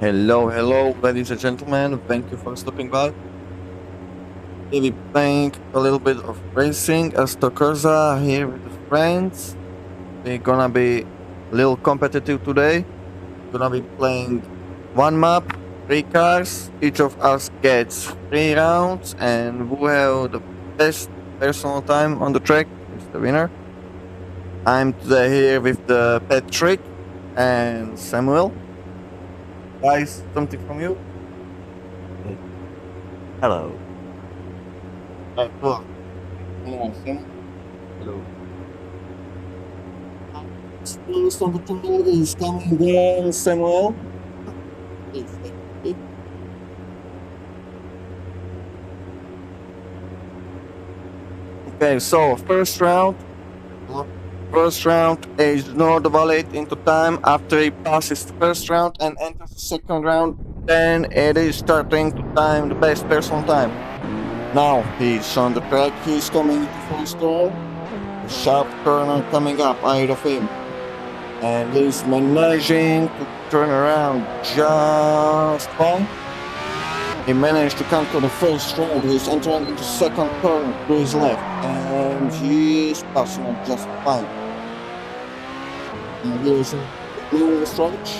Hello, ladies and gentlemen. Thank you for stopping by. We'll be playing a little bit of racing as Tokurza here with the friends. We're gonna be a little competitive today. Gonna be playing one map, three cars. Each of us gets 3 rounds, and who have the best personal time on the track is the winner. I'm today here with the Patrick and Samuel. Guys, something from you? Hello. Cool. Yeah, Samuel. Hello. First on the table is coming in Samuel. Yes. Okay, so first round. First round is not valid into time after he passes the first round and enters the second round. Then it is starting to time the best personal time. Now he's on the track. He's coming into first turn. A sharp corner coming up ahead of him. And he's managing to turn around just fine. He managed to come to the first round. He's entering into second turn to his left, and he's passing it just fine. And he's in the stretch.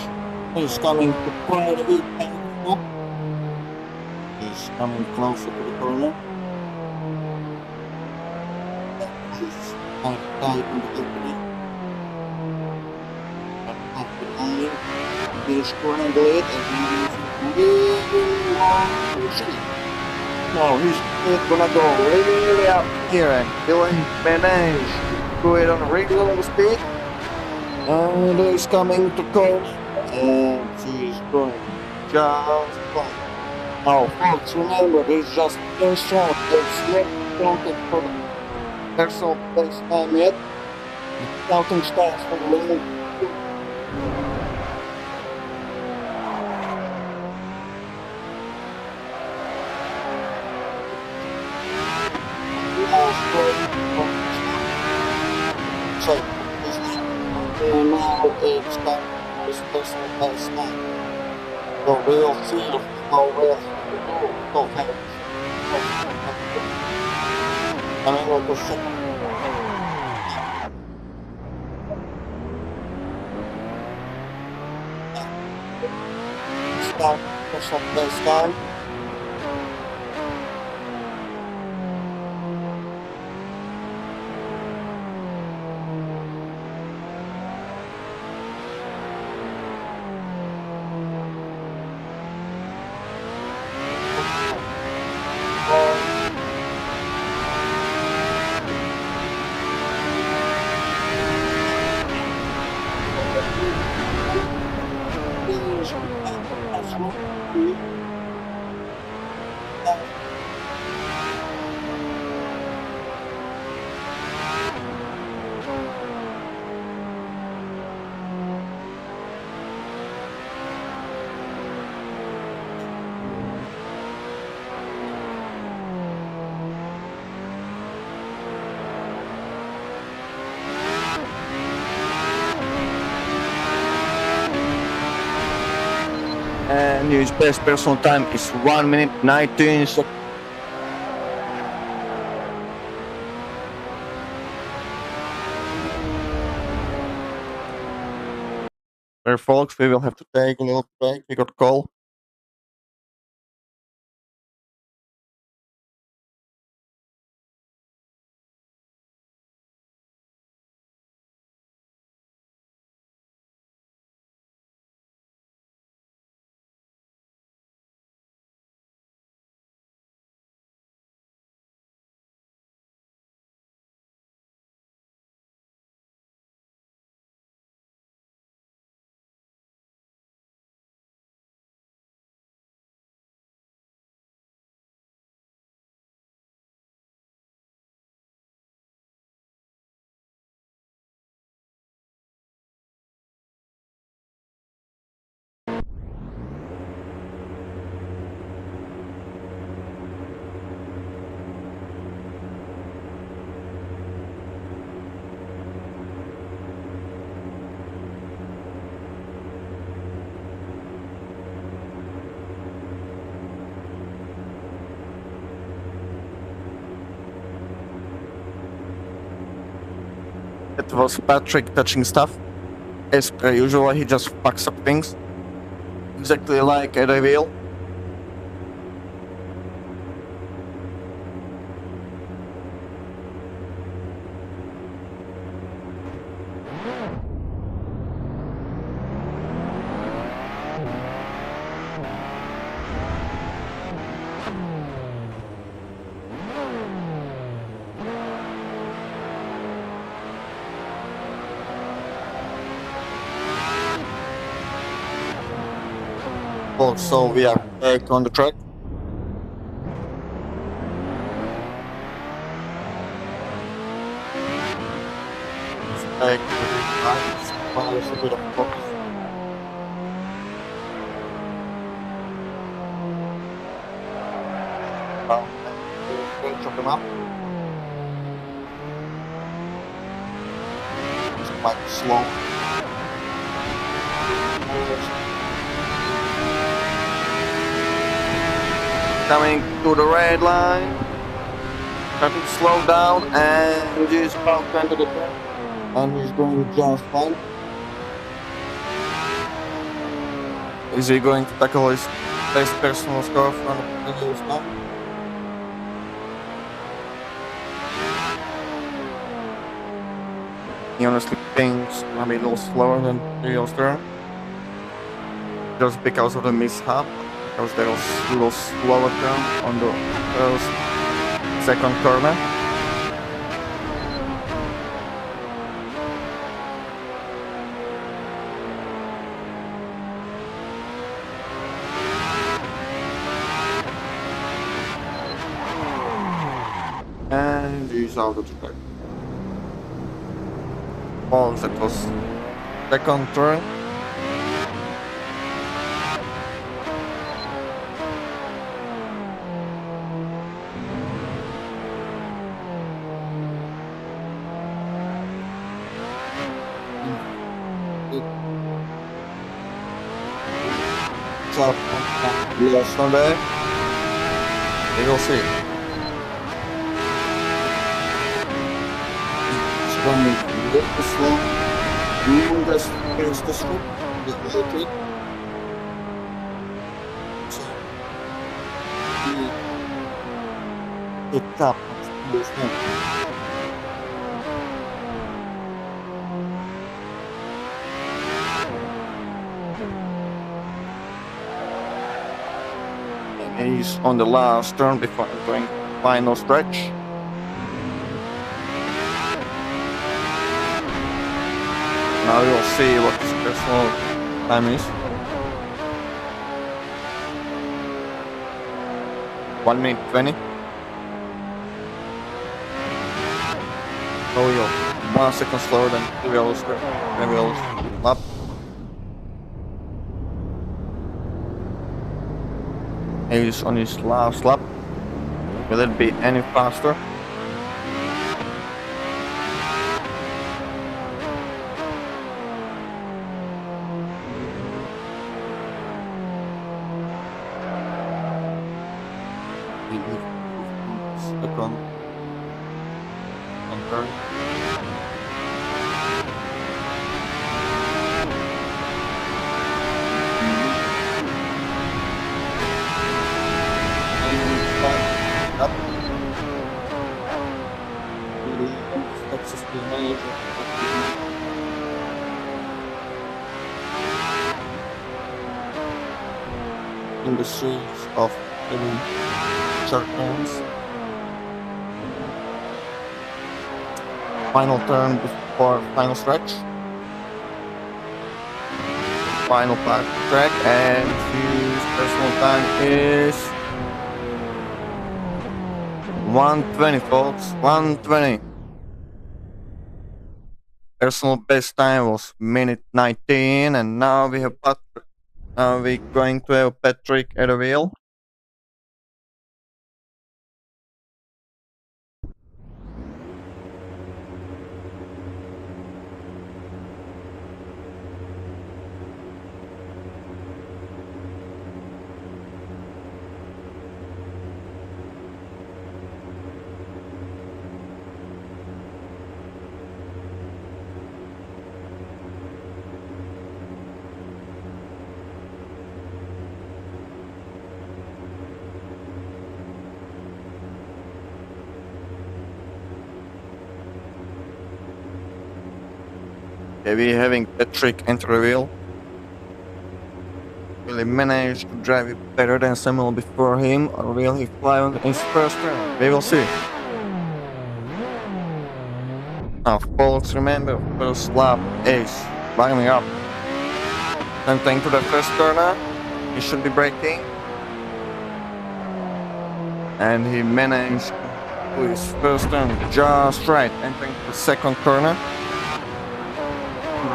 He's coming to quite a bit now. He's coming closer to the corner. He's kind of tight on the opening. But off the line, he's scrambled it, and he's really long shot. No, he's gonna go really up here and Dylan managed to do it on a reasonable speed. And he's coming to coast and he's going just fine. Now, folks, remember, this is just first round. It's not counted for the personal best time yet. The counting starts from round two. Last round of the start. So, this is now it's time for his personal best time. So we'll see how well he will do. So, coming on the second start, personal best time. And his best personal time is 1 minute 19 seconds. Well, folks, we will have to take a little break. We got a call. It was Patrick touching stuff. As per usual, he just fucks up things. Exactly like a reveal. Also, we are back on the track. It's back to the lines, follows a bit of focus. And chop him up. It's quite slow. Coming to the red line, starting to slow down, and he's about to enter the turn, and he's going just fine. Is he going to tackle his best personal score from the previous time? He honestly thinks I'm a little slower than previous turn, just because of the mishap. Because there was a little slower turn on the second corner. And he's out of the track. Well, that was second turn. Up lost on there. We will see. It's going to look slow. You just finish the scoop. So it up. He's on the last turn before entering final stretch. Now we will see what his personal time is. 1 minute 20. Oh, yo, 1 second slower than previous lap. He's on his last lap. Will it be any faster? Second and third. In the series of short turns. Final turn before final stretch. Final part of the track, and his personal time is 1:20, folks. 1:20. Personal best time was minute 19, and now we have Patrick. Now we're going to have Patrick at the wheel. Maybe having Patrick enter the wheel. Will he manage to drive it better than Samuel before him, or will he fly on his first round? We will see. Now, folks, remember, first lap is lining up. Entering to the first corner, he should be braking. And he managed to do his first turn just right, entering the second corner.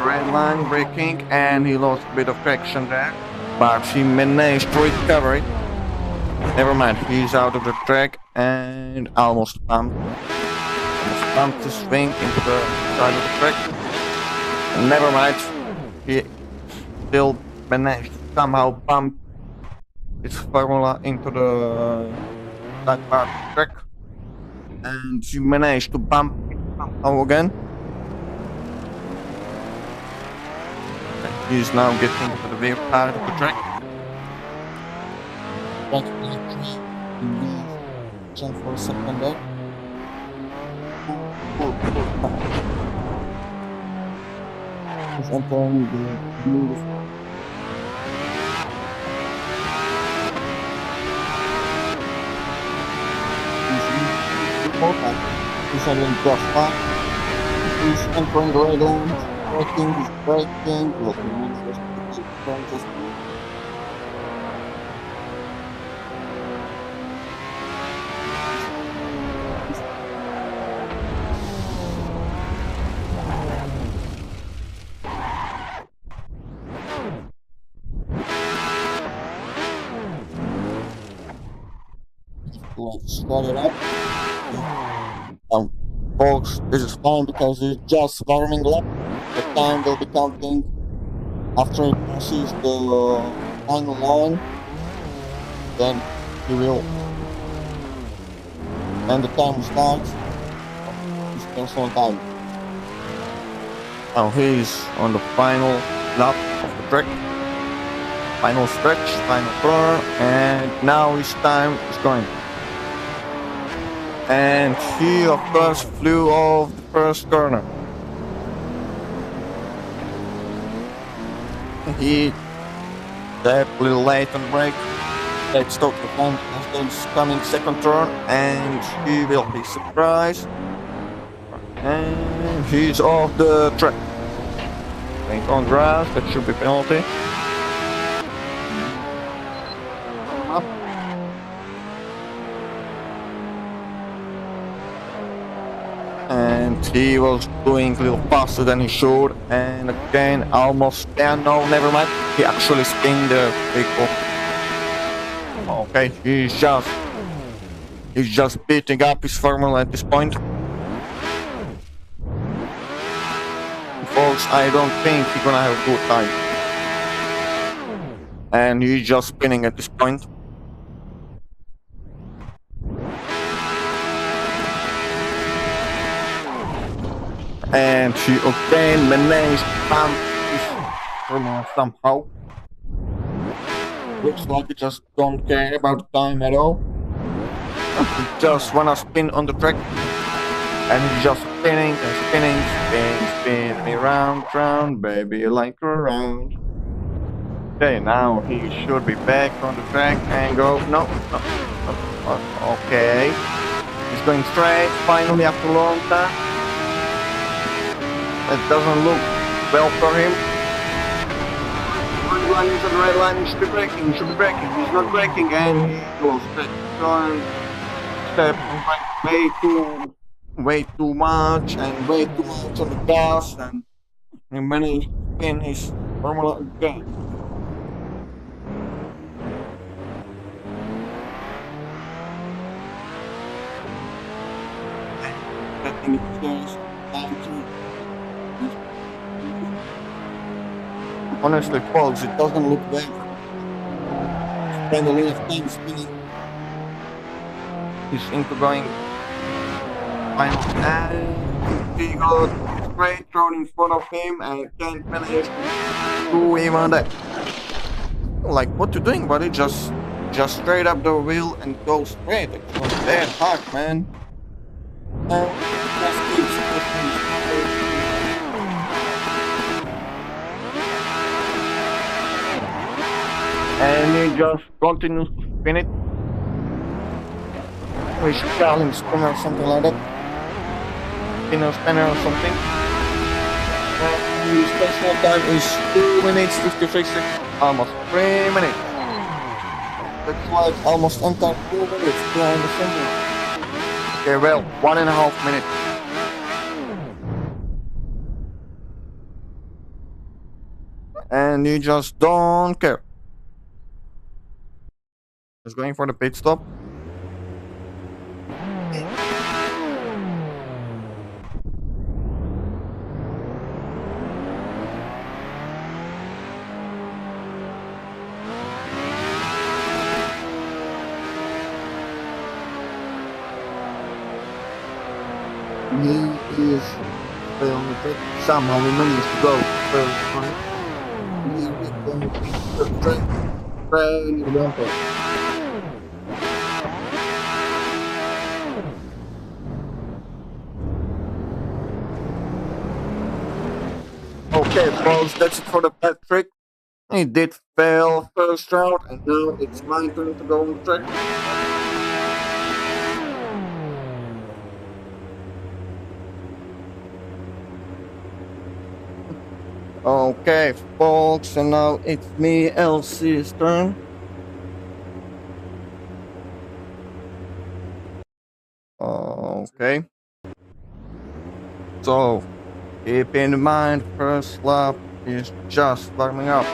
Red line, braking, and he lost a bit of traction there. But he managed to recover it. Never mind, he's out of the track and almost bumped. Almost bumped his wing into the side of the track. And never mind, he still managed to somehow bump his Formula into the side part of the track. And he managed to bump it somehow again. He's now getting to the rear part of the track. Jump for a second there. He's entering the beautiful. He's having just fine. He's entering the red line. Braking, he's braking, just let's start it up. Folks, this is fine because it's just warming up. The time will be counting after it passes the final line. Then he will. And the time starts. He's personal time. Now he's on the final lap of the track. Final stretch, final corner, and now his time is going. And he of course flew off the first corner. He stepped a little late on the brake. Let's stop the front of this coming second turn, and he will be surprised. And he's off the track. Think on grass, that should be penalty. Up. And he was doing a little faster than he should, and again almost there. No, never mind. He actually spun the vehicle. Okay, he's just beating up his Formula at this point. Folks, I don't think he's gonna have a good time. And he's just spinning at this point. And he again managed to bump his Formula somehow. Looks like he just don't care about the time at all. He just wanna spin on the track. And he's just spinning and spinning, spin me round, baby, like a round. Okay, now he should be back on the track and go. No. Okay. He's going straight, finally after a long time. It doesn't look well for him. Red line is on the red line, he should be braking, He's not braking, and he goes back on step way too much on the gas, and he managed to spin his Formula again. I think it's time to. Honestly, folks, it doesn't look well. Spend a lot of time spinning. He's into going final, and he got his brake thrown in front of him and can't manage to do even that. Like, what you doing, buddy? Just straight up the wheel and go straight. It's not that hard, man. And just keeps pushing. and he just continues to spin it. We should call him spinner or something like that. Spinner or something. And his personal time is 2 minutes 53 seconds, almost 3 minutes. That's like almost entire 2 minutes behind the center. Okay, well, 1.5 minutes. And you just don't care. Just going for the pit stop. He is on the pit. Somehow he managed to go first time. He is going to be the train. Train bumper. Okay, folks, that's it for the Patrick. He did fail first round, and now it's my turn to go on the track. Okay, folks, and now it's me, LC's turn. Okay. So, keep in mind, first lap is just warming up.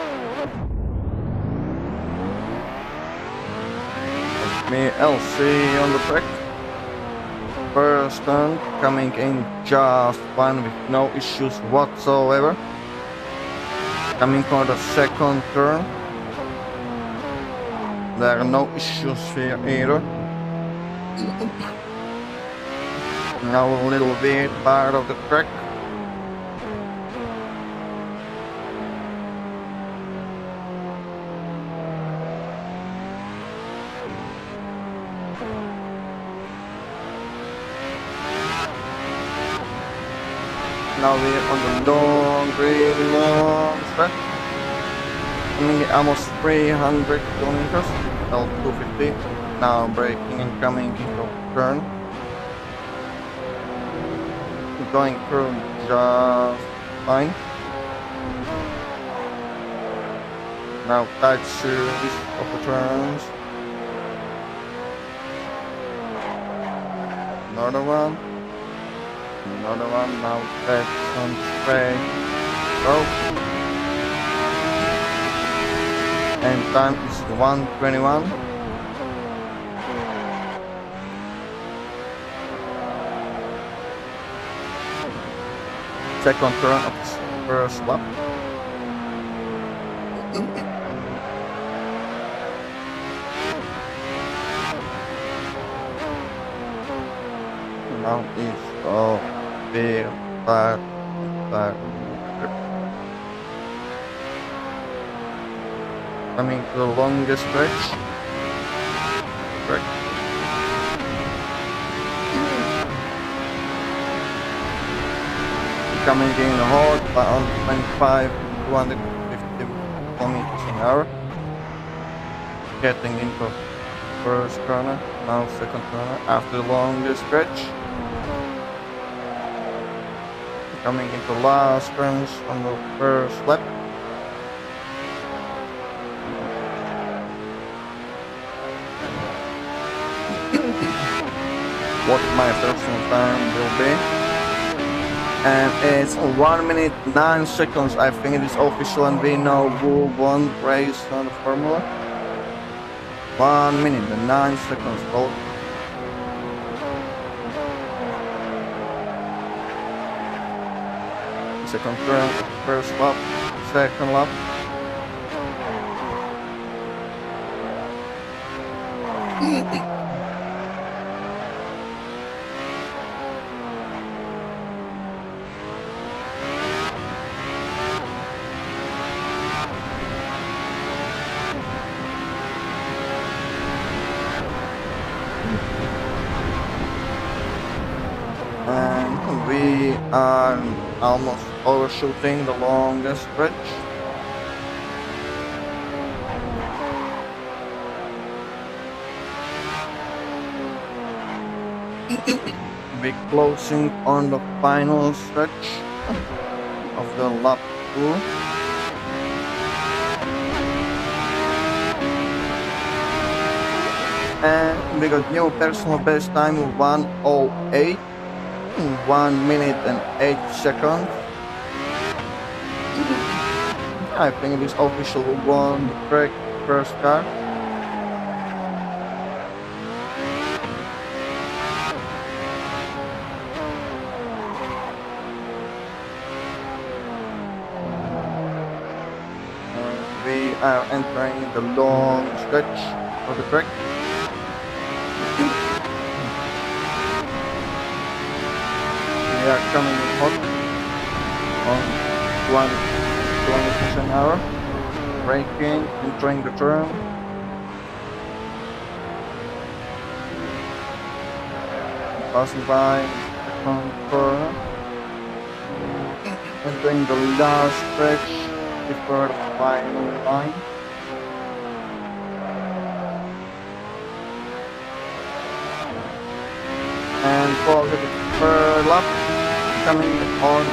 It's me, LC, on the track. First turn, coming in just fine with no issues whatsoever. Coming for the second turn. There are no issues here either. Now a little bit part of the track. Now we're on the long, really long stretch. Coming at almost 300 kilometers, L250. Now braking and coming into turn. Going through just fine. Now tight series of the turns. Another one. Another one. Now that's on straight. Go. And time is 1:21. Second turn of the first lap. Now is very far. Coming to the longest stretch. Correct. Coming in hard by on 25 250 kilometers an hour. Getting into first corner, now second corner after the longest stretch. Coming into last turns on the first lap. What my personal time will be. And it's 1 minute 9 seconds. I think it is official, and we know who won race on the Formula. 1 minute and 9 seconds. Well, second turn, first lap, second lap. And we are almost overshooting the longest stretch. We're closing on the final stretch of the lap 2. And we got new personal best time of 1:08, 1 minute and 8 seconds. I think this official won the track first car. We are entering the long stretch of the track. We are coming in hot on 1 kilometers an hour, braking, entering the turn. Passing by the second corner, entering the last stretch before the final line. And for the third lap, coming on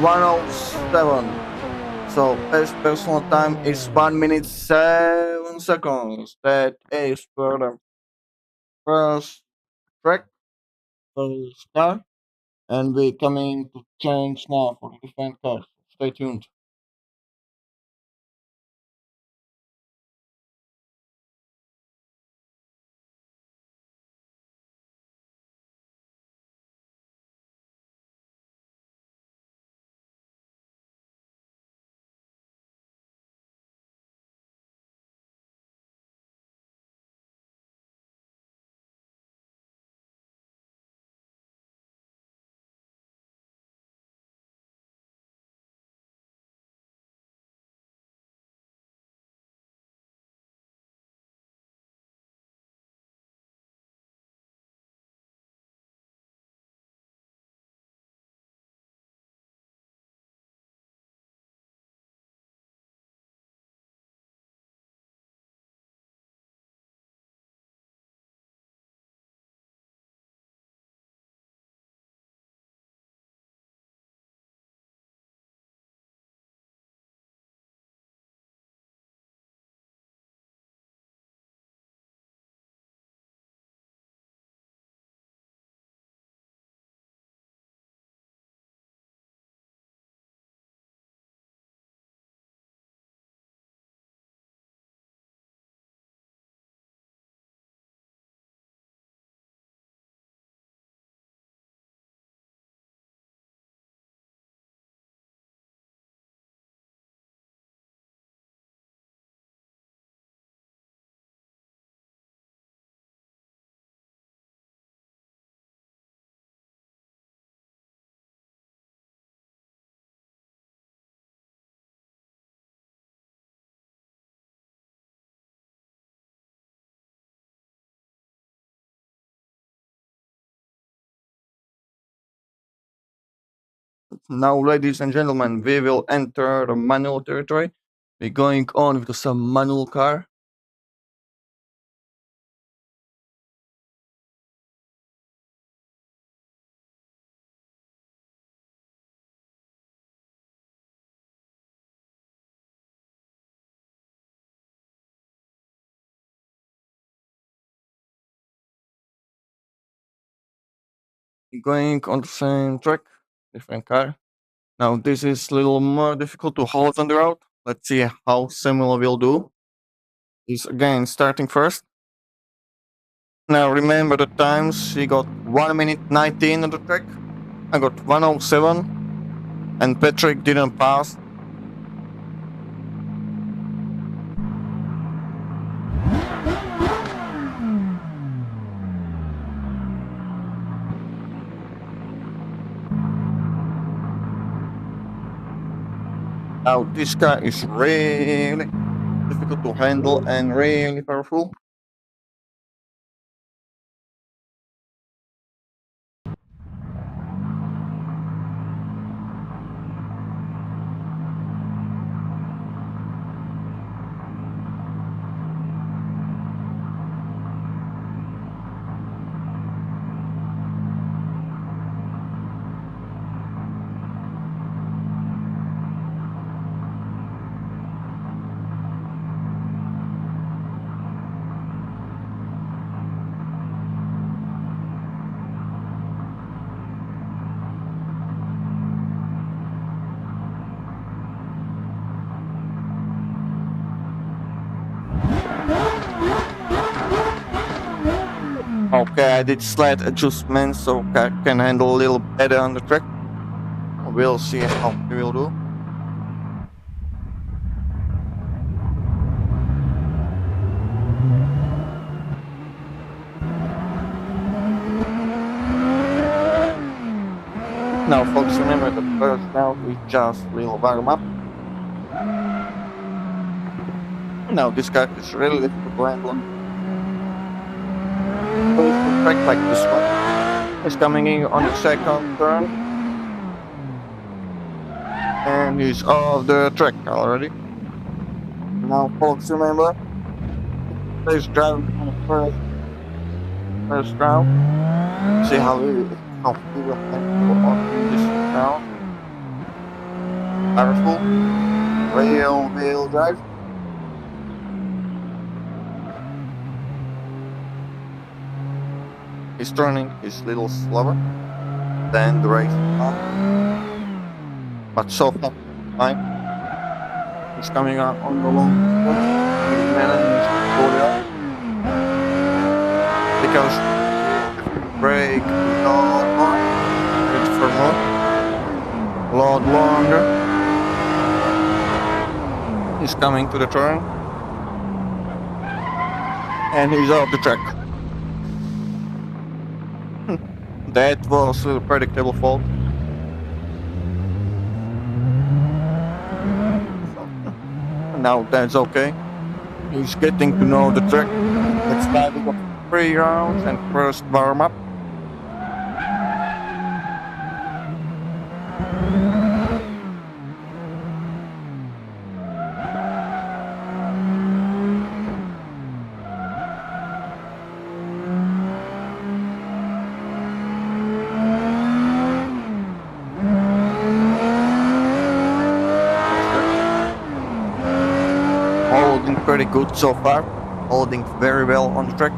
1:07. So best personal time is 1 minute 7 seconds. That is for the first track, first car. And we're coming to change now for the different cars. Stay tuned. Now, ladies and gentlemen, we will enter the manual territory. We're going on with some manual car. Going on the same track, different car. Now, this is a little more difficult to hold on the road. Let's see how similar we'll do. Is again starting first. Now, remember the times. He got 1 minute 19 on the track. I got 1:07, and Patrick didn't pass. Now, this car is really difficult to handle and really powerful. I did slight adjustments so car can handle a little better on the track. We'll see how he will do. Now folks, remember the first round we just will warm up. Now this car is really difficult to handle. First track like this one is coming in on the second turn. And he's off the track already. Now folks, remember, please drive on the first round. See how he will handle on this round. Powerful, wheel drive. He's turning is a little slower than the race car, but so far fine. He's coming out on the long because brake a lot longer. He's coming to the turn and he's off the track. That was a predictable fault. Now that's okay. He's getting to know the track. Let's start with 3 rounds and first warm up. Holding pretty good so far, holding very well on the track.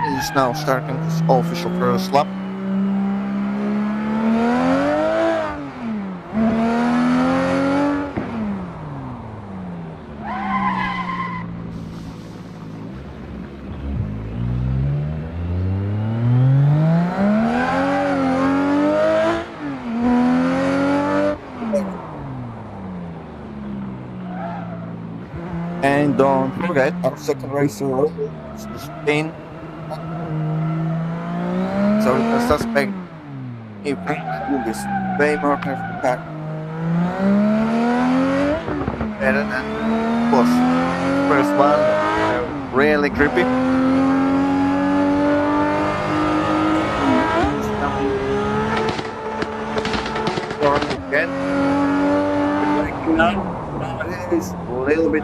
He's now starting his official first lap. And don't forget, our second race is the Spain. So the suspect, he will is way more careful car. Better than was first one, really grippy. Again, now it is a little bit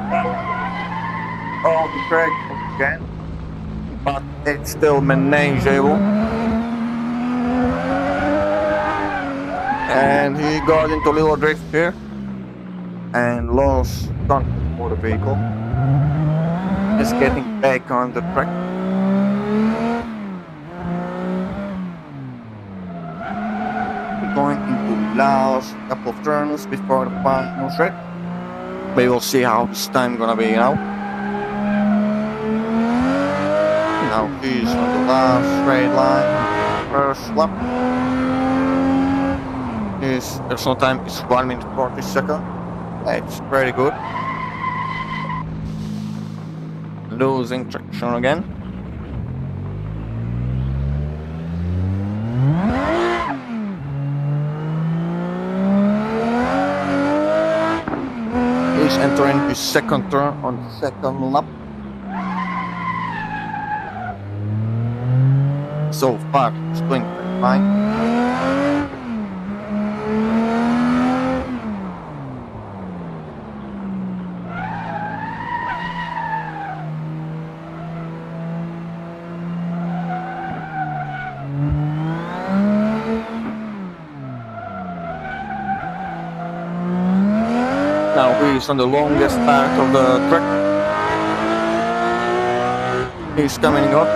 off the track again, but it's still manageable. And he got into a little drift here and lost contact for the vehicle. Just getting back on the track. Going into the last couple of turns before the final stretch. We will see how this time gonna be now. Now he's on the last straight line, first lap. His personal time is 1 minute 40 seconds. That's pretty good. Losing traction again. He's entering his second turn on the second lap. So far, it's doing fine. Now he's on the longest part of the track. He's coming up.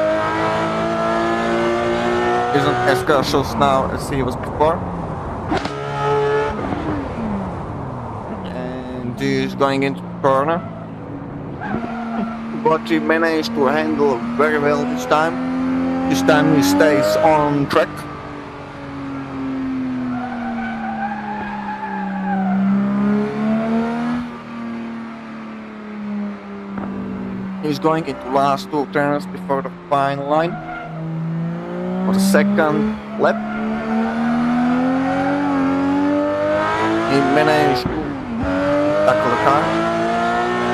Isn't as cautious now as he was before. And he's going into the corner. but he managed to handle very well this time. This time he stays on track. He's going into last two turns before the final line for the second lap. He managed to tackle the car,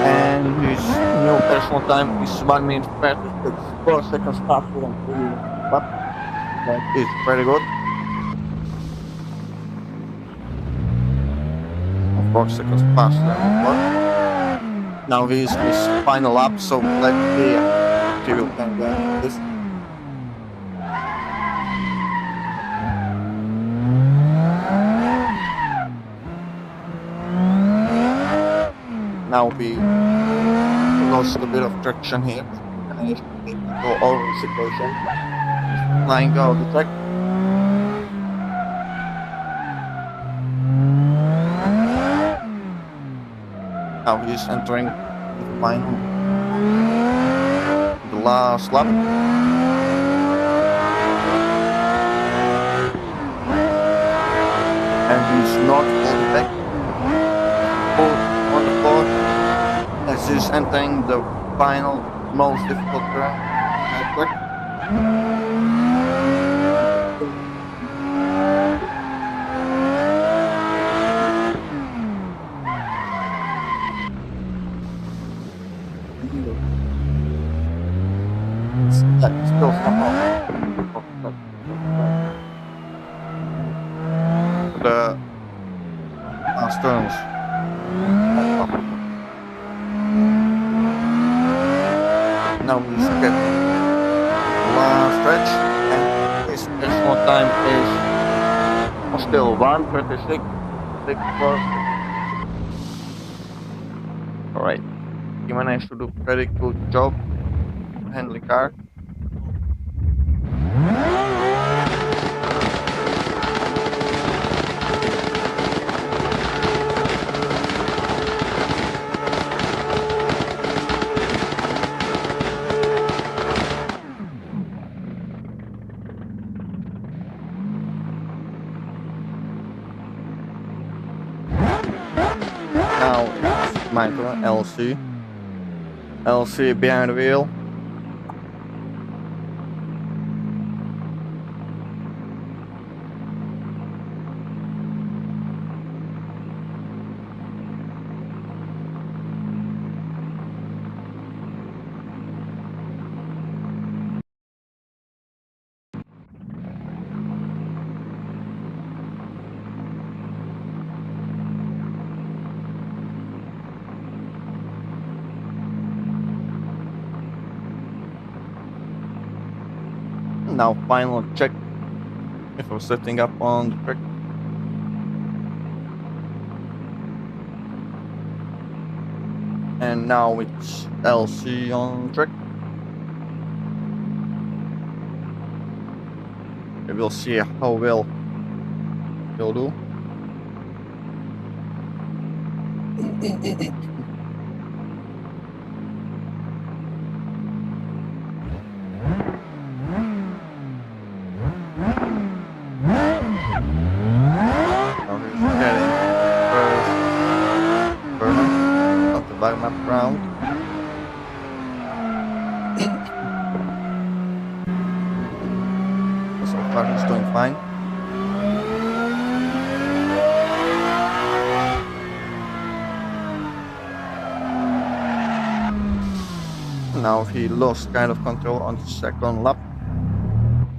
and his new personal time is 1 minute 36, 4 seconds faster than previous lap. That is very good. 4 seconds faster than before. Now he's his final lap, so let's see if he will can get this. Now we lost a bit of traction here. And go over the situation. Flying out the track. Now he's entering the final, the last lap. And he's not holding back. On the floor as he's entering the final, most difficult turn. Still somehow the last turns. Now he's get last stretch, and his personal time is still 1:36. Alright, he managed to do very good job handling car. Now it's my turn, LC. LC behind the wheel. Now final check if we're setting up on the track. And now it's LC on track. We will see how well he'll do. Map round. So far he's doing fine. Now he lost kind of control on the second lap,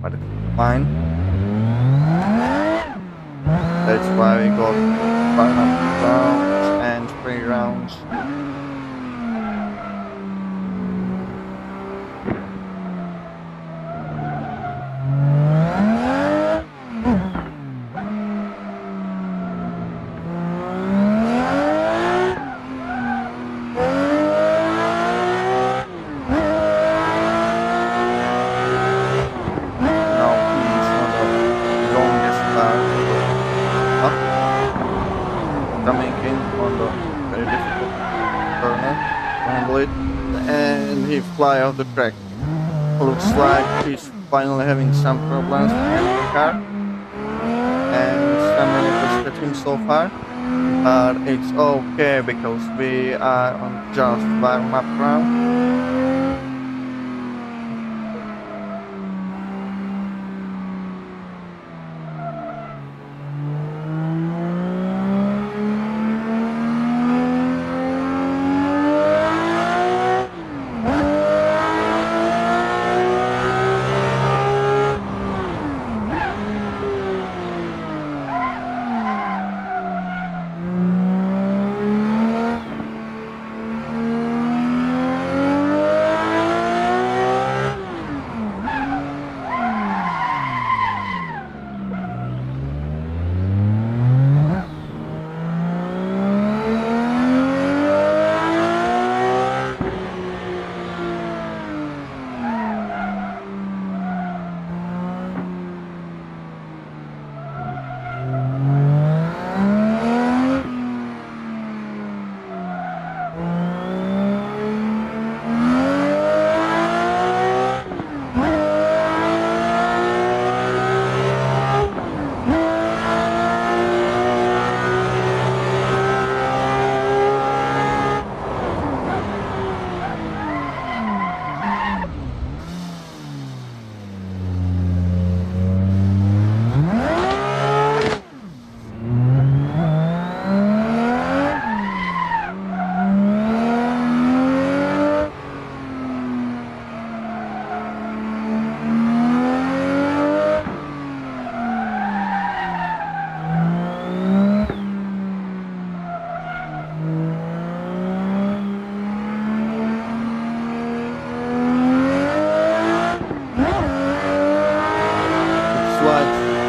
but it's fine. That's why we got 5 rounds and 3 rounds. Coming in on the very difficult fly off the track. Looks like he's finally having some problems with the car, and Samuel frustrated him so far. But it's okay because we are on just warm up round.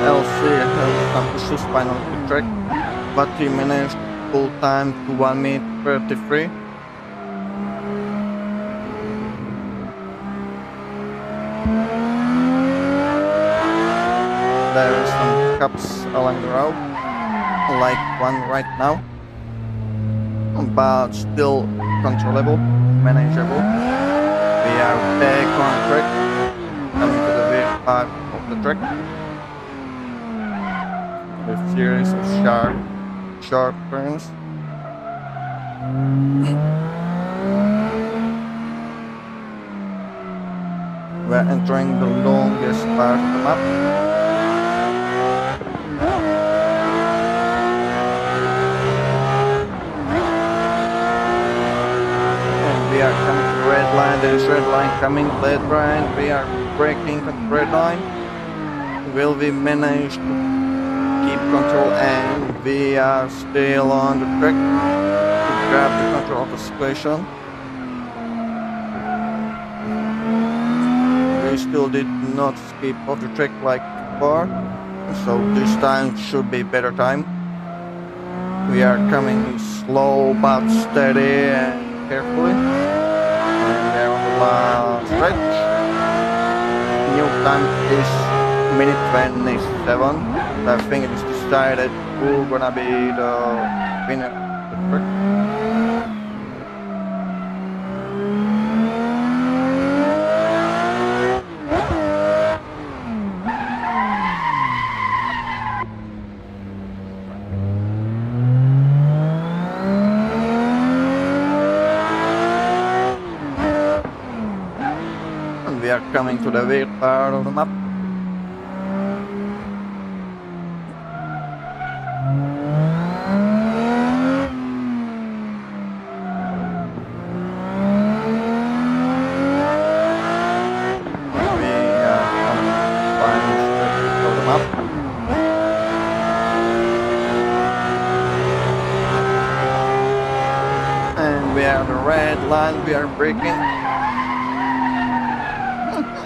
LC has some issues finally to track, but he managed to pull time to 1 minute 33. There are some cups along the road, like one right now, but still controllable, manageable. We are back on track, coming to the rear part of the track. A series of sharp turns. We're entering the longest part of the map. And we are coming to the red line, there's red line coming, red line, we are braking at the red line. Will we manage to keep control? And we are still on the track to grab the control of the situation. We still did not skip off the track like before, so this time should be better time. We are coming slow but steady and carefully, and we are on the last stretch. New time is minute 27. I think it is decided who's gonna be the winner of the track. And we are coming to the weird part of the map. And we are on the red line, we are braking.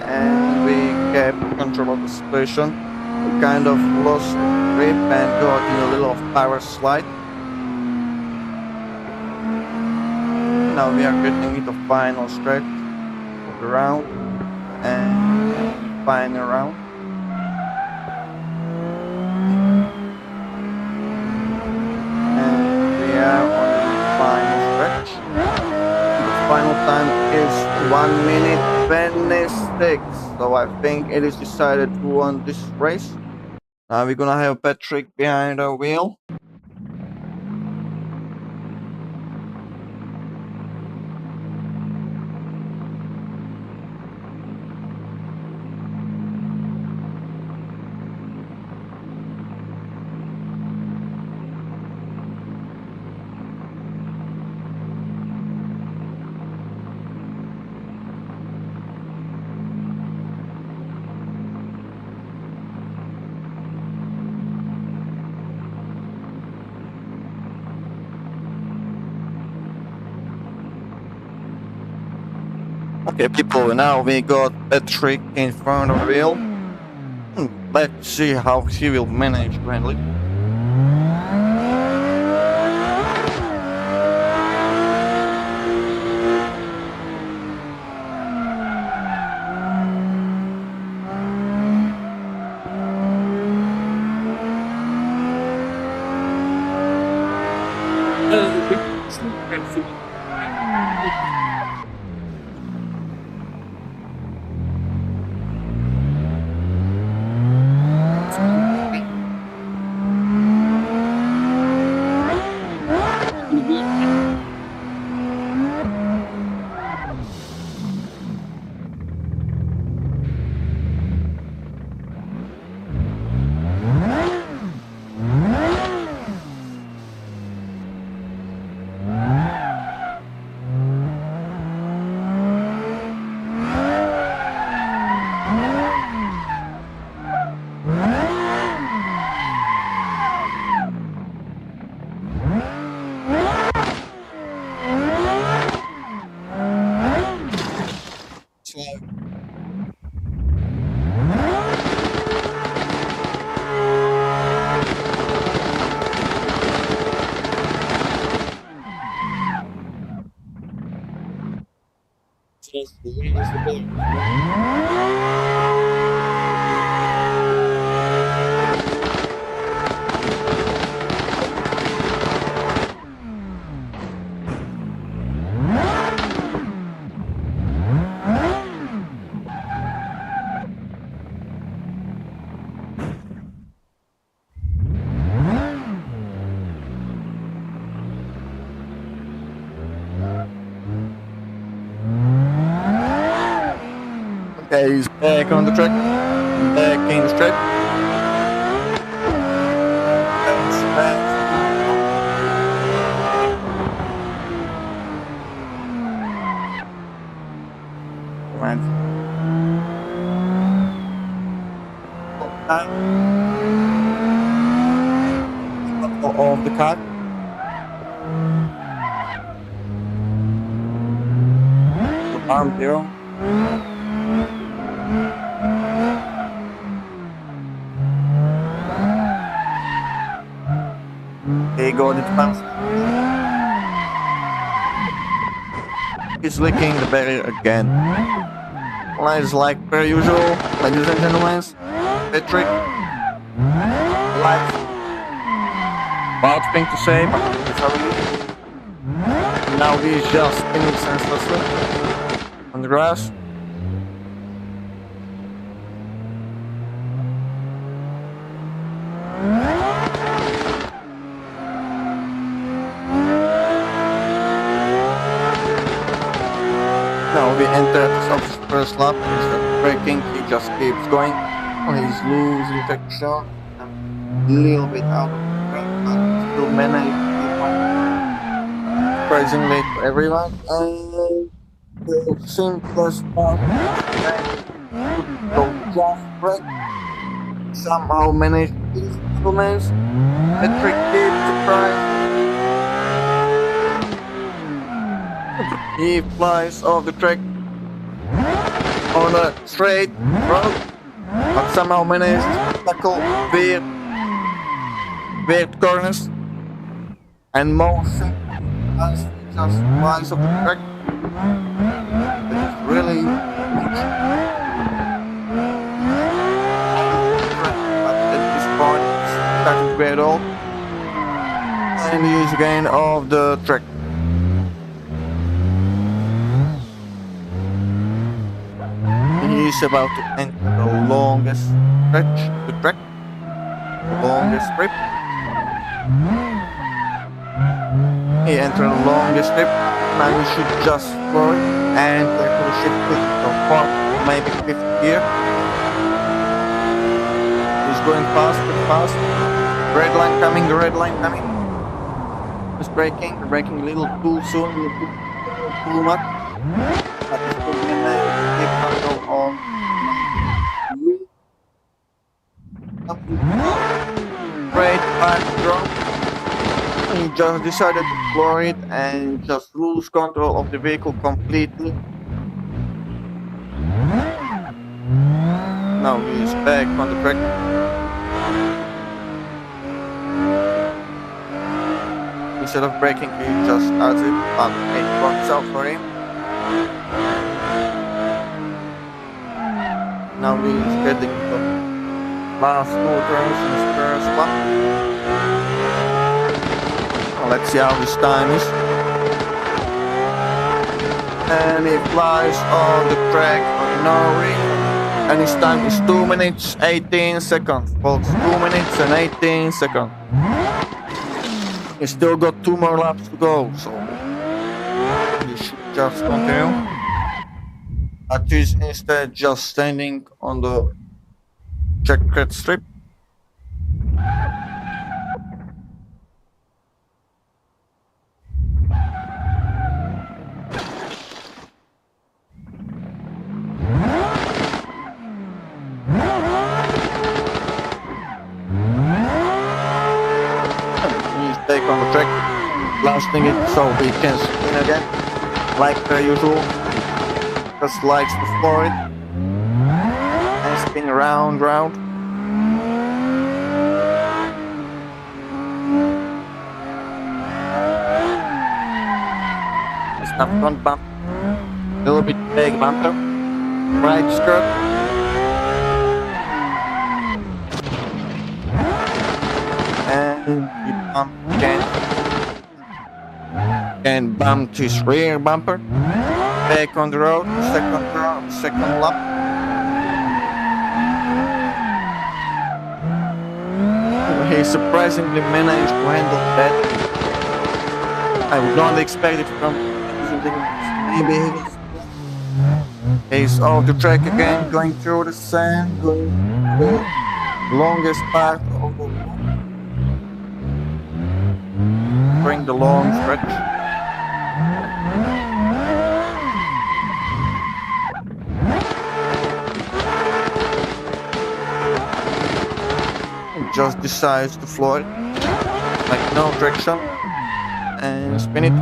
And we kept control of the situation. We kind of lost grip and got in a little power slide. Now we are getting into the final stretch of the round and final round. And we are on the final stretch. The final time is 1 minute 26. So I think it is decided who won this race. Now we're gonna have Patrick behind the wheel. Okay, people, now we got Patrick in front of the wheel. Let's see how he will manage to handle it. Okay, he's back on the track. Back in the straight. That's back. Right. Of the car. Arm zero. He got it fast. He's licking the barrier again. Lines like per usual, ladies and gentlemen. Patrick. Lights. Bad thing to say, but sorry. Now he's just spinning senselessly on the grass. Now we enter the first lap and instead of braking, he just keeps going. He's losing traction and a little bit out of the track, but still managed to keep on surprisingly to everyone. And the simplest part, go just brake, somehow managed to keep the lanes. Patrick did the prize. He flies off the track on a straight road, but somehow managed to tackle weird corners and motion as he just flies off the track. It's really but at this point it's starting to get old and he is again off the track. He's about to enter the longest stretch of the track, the longest strip. He entered the longest strip. Now you should just floor it and carefully shift it from 4th to maybe 5th gear. He's going fast, pretty fast. Red line coming, the red line coming. He's braking a little too soon, a little too much. But he's putting in a deep control on. Great back drop. He just decided to floor it and just lose control of the vehicle completely. Now he's back on the track. Instead of braking, he just starts it, but it works out for him. Now he's getting the last 2 turns in his first lap. Let's see how his time is. And he flies on the track for no reason. And his time is 2 minutes 18 seconds. Folks, 2 minutes and 18 seconds. He's still got 2 more laps to go, so he should just continue. But he's instead just standing on the checkered strip. Back on the track, blasting it so he can spin again, like per usual. Just likes to floor it and spin round. It's not front bump, a little bit big bumper, right skirt. And he can bump his rear bumper. Back on the road, second lap. He surprisingly managed to handle that. I would not expect it from maybe he's off the track again, going through the sand, going through the longest part of the bring the long stretch. He just decides to floor it, like no traction, and spin it.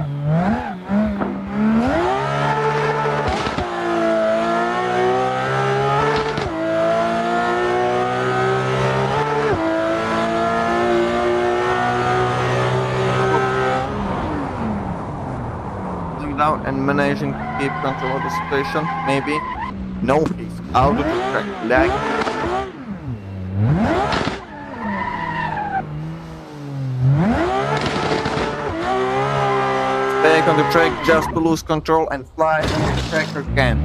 Out and managing to keep control of the situation. Maybe. No, he's out of the track. Lag. Back on the track just to lose control and fly on the track again.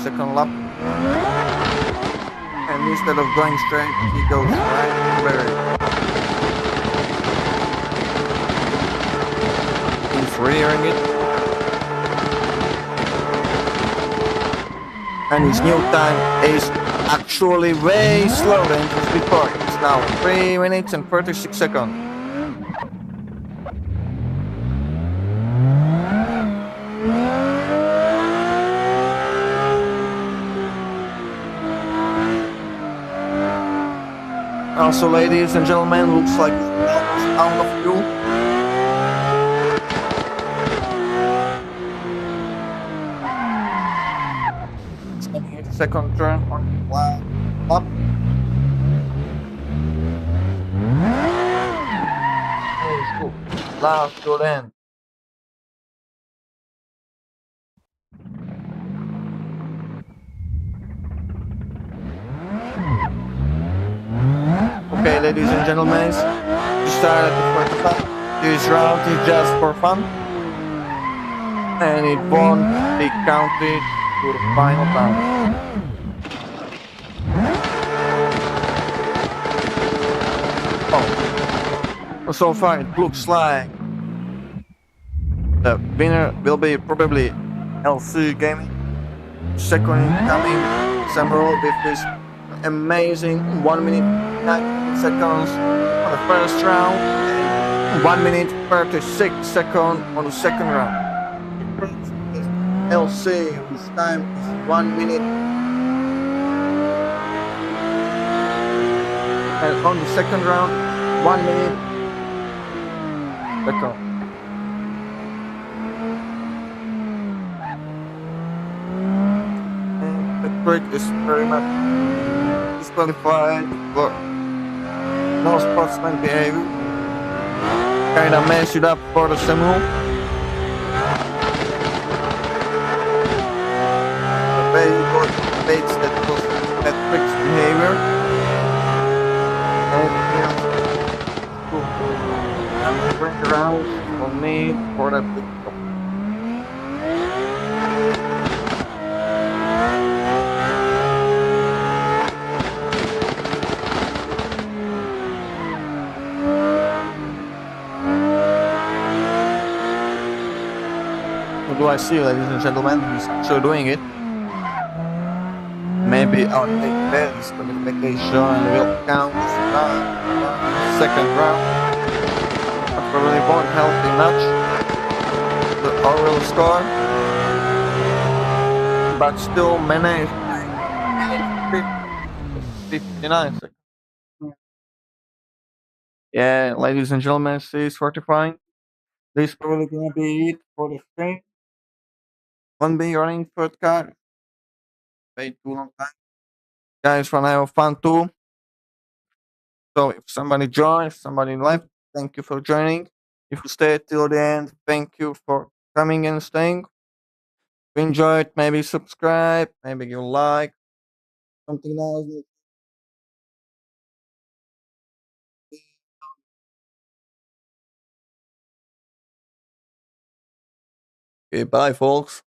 Second lap, and instead of going straight, he goes right where he's rearing it, and his new time is actually way slower than just before. It's now 3 minutes and 36 seconds. Also, ladies and gentlemen, looks like it's almost out of fuel. Spending its second turn on up. Hey, cool. Last good end. Okay, ladies and gentlemen, we started the 45. This round is just for fun, and it won't be counted to the final round. Oh, so far it looks like the winner will be probably LC Gaming. Second coming Samuel with his amazing 1 minute 19 seconds on the first round and 1 minute 36 seconds on the second round. LC, whose time is 1 minute. And on the second round, 1 minute. Second. And the trick is very much disqualified for no sportsman behavior. Kinda mess it up for the Samuel. The way he got debates that tricks behavior. And bring around for me for that big stop. What do I see, ladies and gentlemen? He's actually doing it. Maybe I'll take this qualification and will count second round. But probably won't help me much. The overall score. But still managed 59 seconds. Yeah, ladies and gentlemen, she's 45. This is probably gonna be it for the stream. Won't be running third car. Wait too long time. Guys, wanna have fun too. So if somebody joins, somebody left, thank you for joining. If you stayed till the end, thank you for coming and staying. If you enjoyed, maybe subscribe, maybe you like something else. Okay, bye folks.